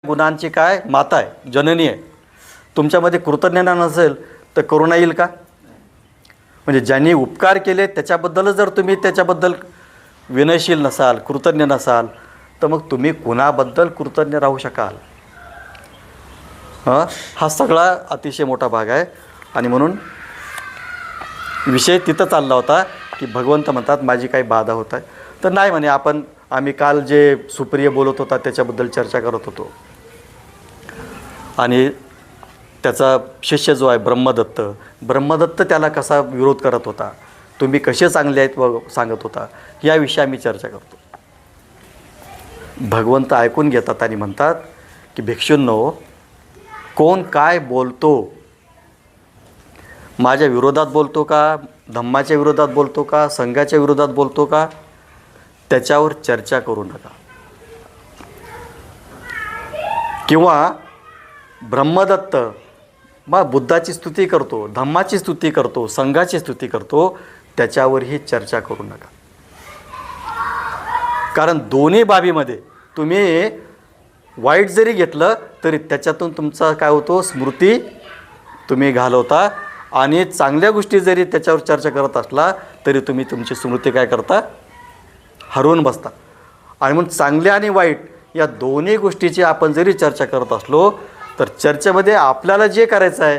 गुणांची काय माता आहे, जननी आहे. तुमच्यामध्ये कृतज्ञता नसेल तर करुणा येईल का? म्हणजे ज्यांनी उपकार केले त्याच्याबद्दलच जर तुम्ही त्याच्याबद्दल विनयशील नसाल, कृतज्ञ नसाल, तर मग तुम्ही कुणाबद्दल कृतज्ञ राहू शकाल? हा सगळा अतिशय मोठा भाग आहे. आणि म्हणून विषय तिथं चालला होता की भगवंत म्हणतात माझी काही बाधा होत आहे. तर नाही म्हणे, आम्ही काल जे सुप्रिय बोलत होता त्याच्याबद्दल चर्चा करत होतो. आणि त्याचा शिष्य जो आहे ब्रह्मदत्त त्याला कसा विरोध करत होता, तुम्ही कसे चांगले आहेत व सांगत होता, याविषयी आम्ही चर्चा करतो. भगवंत ऐकून घेतात आणि म्हणतात की भिक्षूंनो, कोण काय बोलतो, माझ्या विरोधात बोलतो का, धम्माच्या विरोधात बोलतो का, संघाच्या विरोधात बोलतो का, त्याच्यावर चर्चा करू नका. किंवा ब्रह्मदत्त मग बुद्धाची स्तुती करतो, धम्माची स्तुती करतो, संघाची स्तुती करतो, त्याच्यावरही चर्चा करू नका. कारण दोन्ही बाबीमध्ये तुम्ही वाईट जरी घेतलं तरी त्याच्यातून तुमचा काय होतो, स्मृती तुम्ही घालवता. आणि चांगल्या गोष्टी जरी त्याच्यावर चर्चा करत असला तरी तुम्ही तुमची स्मृती काय करता, हरवून बसता. आणि मग चांगल्या आणि वाईट या दोन्ही गोष्टीची आपण जरी चर्चा करत असलो तर चर्चेमध्ये आपल्याला जे करायचं आहे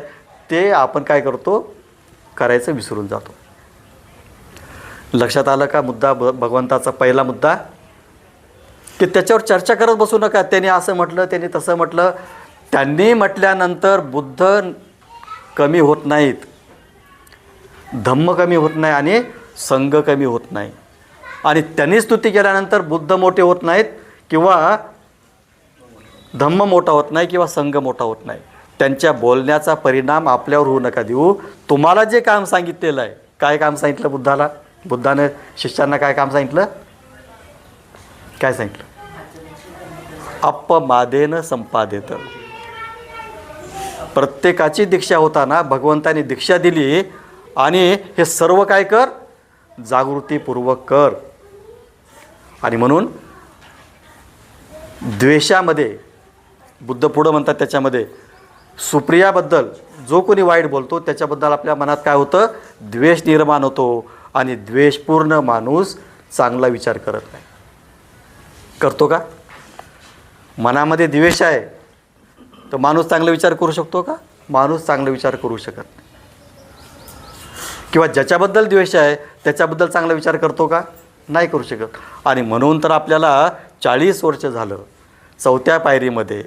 ते आपण काय करतो, करायचं विसरून जातो. लक्षात आलं का मुद्दा? भगवंताचा पहिला मुद्दा की त्याच्यावर चर्चा करत बसू नका. त्याने असं म्हटलं, त्याने तसं म्हटलं. त्यांनी म्हटल्यानंतर बुद्ध कमी होत नाहीत, धम्म कमी होत नाही आणि संघ कमी होत नाही. आणि त्यांनी स्तुती केल्यानंतर बुद्ध मोठे होत नाहीत किंवा धम्म मोठा होत नाही किंवा संघ मोठा होत नाही. त्यांच्या बोलण्याचा परिणाम आपल्यावर होऊ नका देऊ. तुम्हाला जे काम सांगितलेलं आहे, काय काम सांगितलं बुद्धाने शिष्यांना काय काम सांगितलं, काय सांगितलं? अपमादेन संपादेत. प्रत्येकाची दीक्षा होताना भगवंताने दीक्षा दिली आणि हे सर्व काय कर, जागृतीपूर्वक कर. आणि म्हणून द्वेषामध्ये बुद्ध पुढं म्हणतात त्याच्यामध्ये सुप्रियाबद्दल जो कोणी वाईट बोलतो त्याच्याबद्दल आपल्या मनात काय होतं, द्वेष निर्माण होतो. आणि द्वेषपूर्ण माणूस चांगला विचार करत नाही. करतो का? मनामध्ये द्वेष आहे तर माणूस चांगला विचार करू शकतो का? माणूस चांगला विचार करू शकत नाही. किंवा ज्याच्याबद्दल द्वेष आहे त्याच्याबद्दल चांगला विचार करतो का? नाही करू शकत. आणि म्हणून तर आपल्याला 40 वर्ष झालं 4थ्या पायरीमध्ये